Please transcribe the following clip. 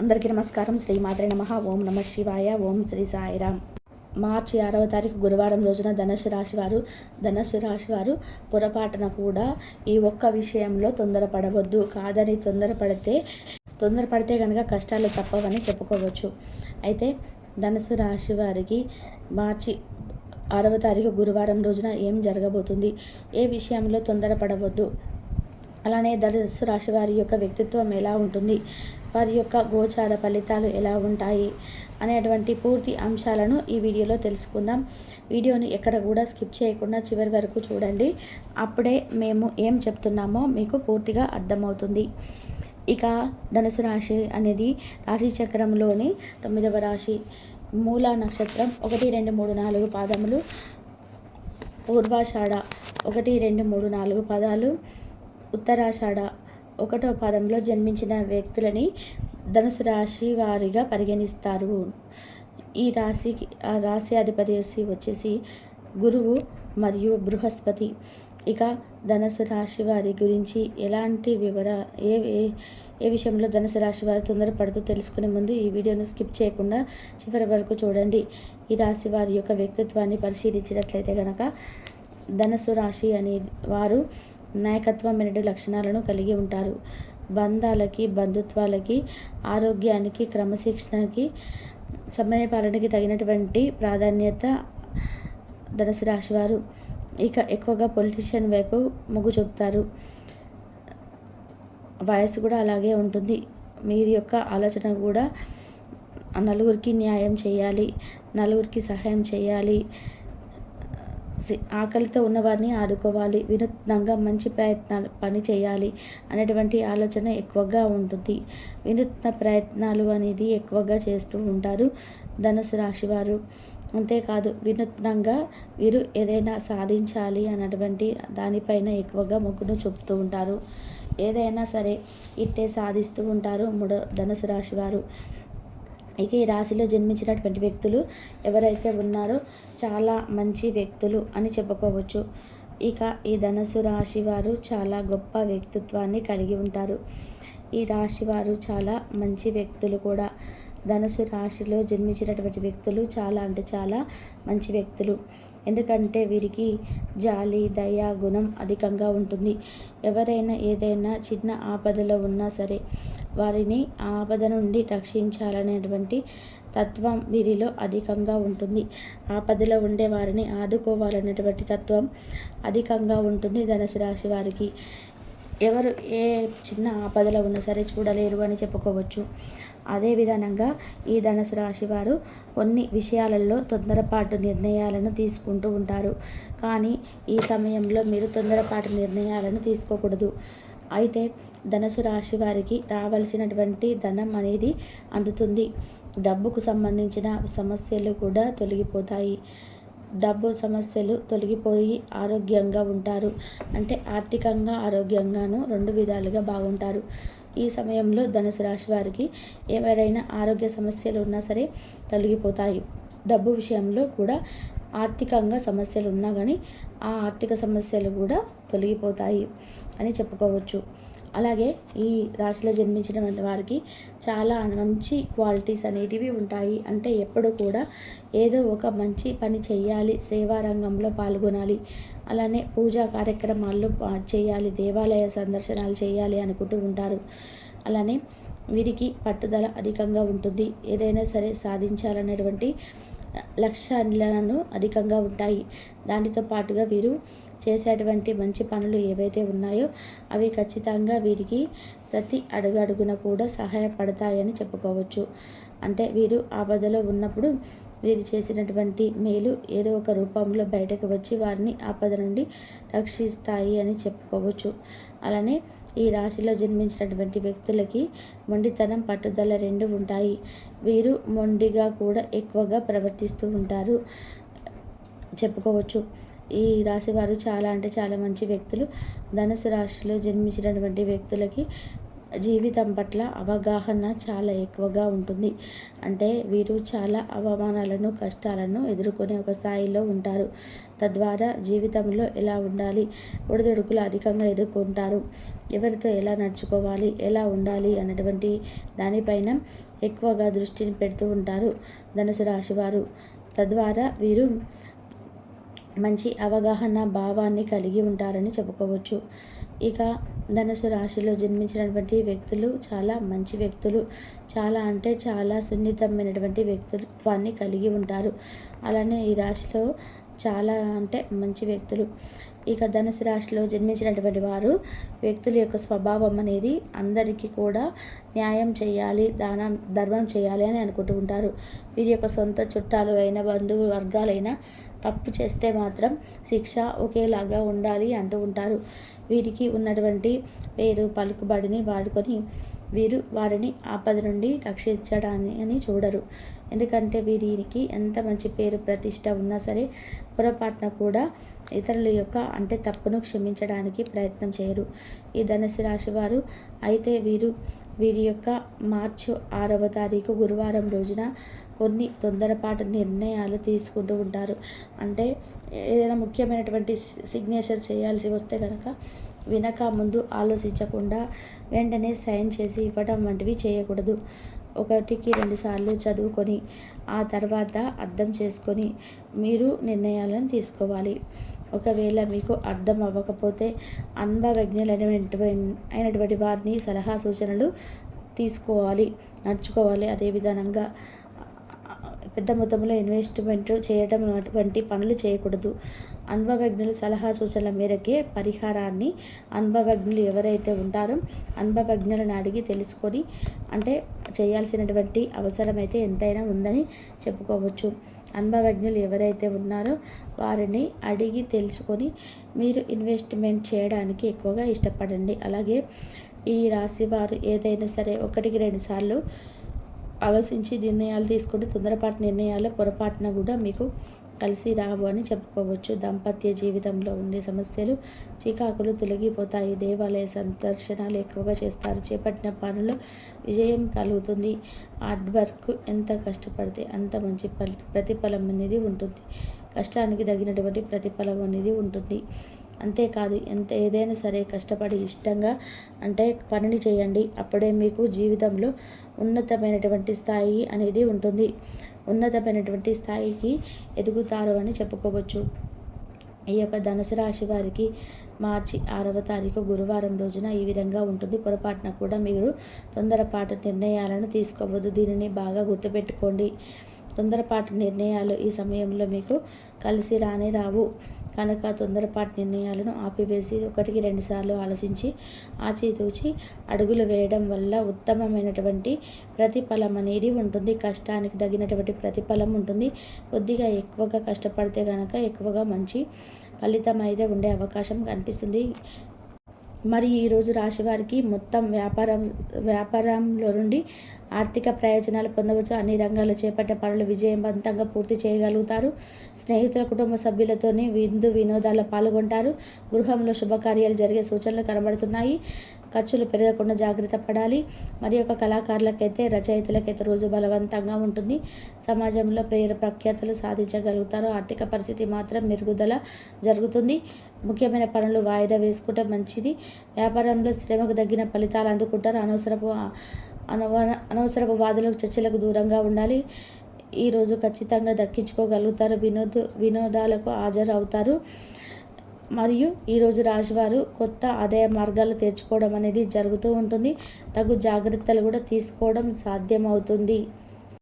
అందరికీ నమస్కారం. శ్రీ మాత్రే నమః. ఓం నమ శివాయ. ఓం శ్రీ సాయిరామ్. మార్చి 6వ తారీఖు గురువారం రోజున ధనుసు రాశి వారు పొరపాటున కూడా ఈ ఒక్క విషయంలో తొందరపడవద్దు. కాదని తొందరపడితే కనుక కష్టాలు తప్పవని చెప్పుకోవచ్చు. అయితే ధనుసు రాశి వారికి మార్చి 6వ తారీఖు గురువారం రోజున ఏం జరగబోతుంది, ఏ విషయంలో తొందరపడవద్దు, అలానే ధనుసు రాశి వారి యొక్క వ్యక్తిత్వం ఎలా ఉంటుంది, వారి యొక్క గోచార ఫలితాలు ఎలా ఉంటాయి అనేటువంటి పూర్తి అంశాలను ఈ వీడియోలో తెలుసుకుందాం. వీడియోని ఎక్కడ కూడా స్కిప్ చేయకుండా చివరి వరకు చూడండి. అప్పుడే మేము ఏం చెప్తున్నామో మీకు పూర్తిగా అర్థమవుతుంది. ఇక ధనుసు రాశి అనేది రాశి చక్రంలోని 9వ రాశి. మూలా నక్షత్రం 1, 2, 3, 4 పాదములు, పూర్వాషాఢ 1, 2, 3, 4 పాదాలు, ఉత్తరాషాఢ 1వ పాదంలో జన్మించిన వ్యక్తులని ధనుసు రాశి వారిగా పరిగణిస్తారు. ఈ రాశి అధిపతి వచ్చేసి గురువు మరియు బృహస్పతి. ఇక ధనుసు రాశి వారి గురించి ఎలాంటి ఏ విషయంలో ధనుసు రాశి వారు తొందరపడుతూ తెలుసుకునే ముందు ఈ వీడియోను స్కిప్ చేయకుండా చివరి వరకు చూడండి. ఈ రాశి వారి యొక్క వ్యక్తిత్వాన్ని పరిశీలించినట్లయితే కనుక ధనుసు రాశి అనే వారు నాయకత్వమైన లక్షణాలను కలిగి ఉంటారు. బంధాలకి, బంధుత్వాలకి, ఆరోగ్యానికి, క్రమశిక్షణకి, సమయపాలనకి తగినటువంటి ప్రాధాన్యత ధనుసు రాశి వారు. ఇక ఎక్కువగా పొలిటీషియన్ వైపు మొగ్గు చూపుతారు. వయసు కూడా అలాగే ఉంటుంది. మీరు యొక్క ఆలోచన కూడా నలుగురికి న్యాయం చేయాలి, నలుగురికి సహాయం చేయాలి, ఆకలితో ఉన్నవారిని ఆదుకోవాలి, వినూత్నంగా మంచి ప్రయత్నాలు పని చేయాలి అనేటువంటి ఆలోచన ఎక్కువగా ఉంటుంది. వినూత్న ప్రయత్నాలు అనేది ఎక్కువగా చేస్తూ ఉంటారు ధనుసు రాశి వారు. అంతేకాదు వినూత్నంగా వీరు ఏదైనా సాధించాలి అన్నటువంటి దానిపైన ఎక్కువగా మొగ్గును చూపుతూ ఉంటారు. ఏదైనా సరే ఇట్టే సాధిస్తూ ఉంటారు ధనుసు రాశి వారు. ఇక ఈ రాశిలో జన్మించినటువంటి వ్యక్తులు ఎవరైతే ఉన్నారో చాలా మంచి వ్యక్తులు అని చెప్పుకోవచ్చు. ఇక ఈ ధనుసు రాశి వారు చాలా గొప్ప వ్యక్తిత్వాన్ని కలిగి ఉంటారు. ఈ రాశి వారు చాలా మంచి వ్యక్తులు కూడా. ధనుసు రాశిలో జన్మించినటువంటి వ్యక్తులు చాలా అంటే చాలా మంచి వ్యక్తులు. ఎందుకంటే వీరికి జాలి, దయ గుణం అధికంగా ఉంటుంది. ఎవరైనా ఏదైనా చిన్న ఆపదలో ఉన్నా సరే వారిని ఆపద నుండి రక్షించాలనేటువంటి తత్వం వీరిలో అధికంగా ఉంటుంది. ఆపదలో ఉండే వారిని ఆదుకోవాలనేటువంటి తత్వం అధికంగా ఉంటుంది ధనుసు రాశి వారికి. ఎవరు ఏ చిన్న ఆపదలో ఉన్నా సరే చూడలేరు అని చెప్పుకోవచ్చు. అదే విధంగా ఈ ధనుసు రాశి వారు కొన్ని విషయాలలో తొందరపాటు నిర్ణయాలను తీసుకుంటూ ఉంటారు. కానీ ఈ సమయంలో మీరు తొందరపాటు నిర్ణయాలను తీసుకోకూడదు. అయితే ధనుసు రాశి వారికి రావాల్సినటువంటి ధనం అనేది అందుతుంది. డబ్బుకు సంబంధించిన సమస్యలు కూడా తొలగిపోతాయి. డబ్బు సమస్యలు తొలగిపోయి ఆరోగ్యంగా ఉంటారు. అంటే ఆర్థికంగా, ఆరోగ్యంగాను 2 విధాలుగా బాగుంటారు. ఈ సమయంలో ధనుసు రాశి వారికి ఎవరైనా ఆరోగ్య సమస్యలు ఉన్నా సరే తొలగిపోతాయి. డబ్బు విషయంలో కూడా ఆర్థికంగా సమస్యలు ఉన్నా కానీ ఆ ఆర్థిక సమస్యలు కూడా తొలగిపోతాయి అని చెప్పుకోవచ్చు. అలాగే ఈ రాశిలో జన్మించిన వారికి చాలా మంచి క్వాలిటీస్ అనేటివి ఉంటాయి. అంటే ఎప్పుడు కూడా ఏదో ఒక మంచి పని చేయాలి, సేవా రంగంలో పాల్గొనాలి, అలానే పూజా కార్యక్రమాల్లో చేయాలి, దేవాలయ సందర్శనాలు చేయాలి అనుకుంటూ ఉంటారు. అలానే వీరికి పట్టుదల అధికంగా ఉంటుంది. ఏదైనా సరే సాధించాలనేటువంటి లక్ష్యాలను అధికంగా ఉంటాయి. దానితో పాటుగా వీరు చేసేటువంటి మంచి పనులు ఏవైతే ఉన్నాయో అవి ఖచ్చితంగా వీరికి ప్రతి అడుగడుగున కూడా సహాయపడతాయని చెప్పుకోవచ్చు. అంటే వీరు ఆపదలో ఉన్నప్పుడు వీరు చేసినటువంటి మేలు ఏదో ఒక రూపంలో బయటకు వచ్చి వారిని ఆపద నుండి రక్షిస్తాయి అని చెప్పుకోవచ్చు. అలానే ఈ రాశిలో జన్మించినటువంటి వ్యక్తులకి మొండితనం, పట్టుదల 2 ఉంటాయి. వీరు మొండిగా కూడా ఎక్కువగా ప్రవర్తిస్తూ ఉంటారు చెప్పుకోవచ్చు. ఈ రాశి వారు చాలా అంటే చాలా మంచి వ్యక్తులు. ధనుసు రాశిలో జన్మించినటువంటి వ్యక్తులకి జీవితం పట్ల అవగాహన చాలా ఎక్కువగా ఉంటుంది. అంటే వీరు చాలా అవమానాలను, కష్టాలను ఎదుర్కొనే ఒక స్థాయిలో ఉంటారు. తద్వారా జీవితంలో ఎలా ఉండాలి, ఒడిదుడుకులు అధికంగా ఎదుర్కొంటారు. ఎవరితో ఎలా నడుచుకోవాలి, ఎలా ఉండాలి అన్నటువంటి దానిపైన ఎక్కువగా దృష్టిని పెడుతూ ఉంటారు ధనుసు రాశి వారు. తద్వారా వీరు మంచి అవగాహన భావాన్ని కలిగి ఉంటారని చెప్పుకోవచ్చు. ఇక ధనుసు రాశిలో జన్మించినటువంటి వ్యక్తులు చాలా మంచి వ్యక్తులు, చాలా అంటే చాలా సున్నితమైనటువంటి వ్యక్తిత్వాన్ని కలిగి ఉంటారు. అలానే ఈ రాశిలో చాలా అంటే మంచి వ్యక్తులు. ఇక ధనుసు రాశిలో జన్మించినటువంటి వారు వ్యక్తుల యొక్క స్వభావం అనేది అందరికీ కూడా న్యాయం చేయాలి, ధర్మం చేయాలి అని అనుకుంటూ ఉంటారు. వీరి యొక్క సొంత చుట్టాలు అయిన బంధువు వర్గాలైనా తప్పు చేస్తే మాత్రం శిక్ష ఒకేలాగా ఉండాలి అంటూ ఉంటారు. వీరికి ఉన్నటువంటి పేరు పలుకుబడిని వాడుకొని వీరు వారిని ఆపద నుండి రక్షించడాన్ని చూడరు. ఎందుకంటే వీరికి ఎంత మంచి పేరు ప్రతిష్ట ఉన్నా సరే పొరపాటున కూడా ఇతరుల యొక్క అంటే తప్పును క్షమించడానికి ప్రయత్నం చేయరు ఈ ధనుసు రాశి వారు. అయితే వీరి యొక్క మార్చి 6వ తారీఖు గురువారం రోజున కొన్ని తొందరపాటు నిర్ణయాలు తీసుకుంటూ ఉంటారు. అంటే ఏదైనా ముఖ్యమైనటువంటి సిగ్నేచర్ చేయాల్సి వస్తే కనుక వినక ముందు ఆలోచించకుండా వెంటనే సైన్ చేసి ఇవ్వడం వంటివి చేయకూడదు. 1కి 2 సార్లు చదువుకొని ఆ తర్వాత అర్థం చేసుకొని మీరు నిర్ణయాలను తీసుకోవాలి. ఒకవేళ మీకు అర్థం అవ్వకపోతే అయినటువంటి వారిని సలహా సూచనలు తీసుకోవాలి, నడుచుకోవాలి. అదే విధానంగా పెద్ద మొత్తంలో ఇన్వెస్ట్మెంట్ చేయడం వంటి పనులు చేయకూడదు. అనుభవజ్ఞుల సలహా సూచనల మేరకే పరిహారాన్ని అనుభవజ్ఞులు ఎవరైతే ఉంటారో అనుభవజ్ఞులను అడిగి తెలుసుకొని అంటే చేయాల్సినటువంటి అవసరం అయితే ఎంతైనా ఉందని చెప్పుకోవచ్చు. అనుభవజ్ఞులు ఎవరైతే ఉన్నారో వారిని అడిగి తెలుసుకొని మీరు ఇన్వెస్ట్మెంట్ చేయడానికి ఎక్కువగా ఇష్టపడండి. అలాగే ఈ రాశి వారు ఏదైనా సరే 1కి 2 సార్లు ఆలోచించి నిర్ణయాలు తీసుకుంటే తొందరపాటు నిర్ణయాలు పొరపాటున కూడా మీకు కలిసి రావు అని చెప్పుకోవచ్చు. దాంపత్య జీవితంలో ఉండే సమస్యలు, చికాకులు తొలగిపోతాయి. దేవాలయ సందర్శనాలు ఎక్కువగా చేస్తారు. చేపట్టిన పనుల్లో విజయం కలుగుతుంది. హార్డ్ వర్క్ ఎంత కష్టపడితే అంత మంచి ప్రతిఫలం అనేది ఉంటుంది. కష్టానికి తగినటువంటి ప్రతిఫలం అనేది ఉంటుంది. అంతేకాదు ఏదైనా సరే కష్టపడి ఇష్టంగా అంటే పనిని చేయండి. అప్పుడే మీకు జీవితంలో ఉన్నతమైనటువంటి స్థాయి అనేది ఉంటుంది. ఉన్నతమైనటువంటి స్థాయికి ఎదుగుతారు అని చెప్పుకోవచ్చు. ఈ యొక్క ధనుసు రాశి వారికి మార్చి 6వ తారీఖు గురువారం రోజున ఈ విధంగా ఉంటుంది. పొరపాటున కూడా మీరు తొందరపాటు నిర్ణయాలను తీసుకోవద్దు. దీనిని బాగా గుర్తుపెట్టుకోండి. తొందరపాటు నిర్ణయాలు ఈ సమయంలో మీకు కలిసి రావు కనుక తొందరపాటు నిర్ణయాలను ఆపివేసి 1కి 2 సార్లు ఆలోచించి ఆచితూచి అడుగులు వేయడం వల్ల ఉత్తమమైనటువంటి ప్రతిఫలం అనేది ఉంటుంది. కష్టానికి తగినటువంటి ప్రతిఫలం ఉంటుంది. కొద్దిగా ఎక్కువగా కష్టపడితే కనుక ఎక్కువగా మంచి ఫలితం అయితే ఉండే అవకాశం కనిపిస్తుంది. మరి ఈరోజు రాశివారికి మొత్తం వ్యాపారంలో నుండి ఆర్థిక ప్రయోజనాలు పొందవచ్చు. అన్ని రంగాల్లో చేపట్టిన పనులు విజయవంతంగా పూర్తి చేయగలుగుతారు. స్నేహితుల కుటుంబ సభ్యులతోనే వినోదాల్లో పాల్గొంటారు. గృహంలో శుభకార్యాలు జరిగే సూచనలు కనబడుతున్నాయి. ఖర్చులు పెరగకుండా జాగ్రత్త పడాలి. మరి యొక్క కళాకారులకైతే రచయితలకైతే రోజు బలవంతంగా ఉంటుంది. సమాజంలో పేరు ప్రఖ్యాతులు సాధించగలుగుతారు. ఆర్థిక పరిస్థితి మాత్రం మెరుగుదల జరుగుతుంది. ముఖ్యమైన పనులు వాయిదా వేసుకుంటే మంచిది. వ్యాపారంలో శ్రమకు తగ్గిన ఫలితాలు అందుకుంటారు. అనవసరపు వాదులకు చర్చలకు దూరంగా ఉండాలి. ఈరోజు ఖచ్చితంగా దక్కించుకోగలుగుతారు. వినోదాలకు హాజరవుతారు. మరియు ఈరోజు రాశివారు కొత్త ఆదాయ మార్గాలు తెరుచుకోవడం అనేది జరుగుతూ ఉంటుంది. తగు జాగ్రత్తలు కూడా తీసుకోవడం సాధ్యమవుతుంది.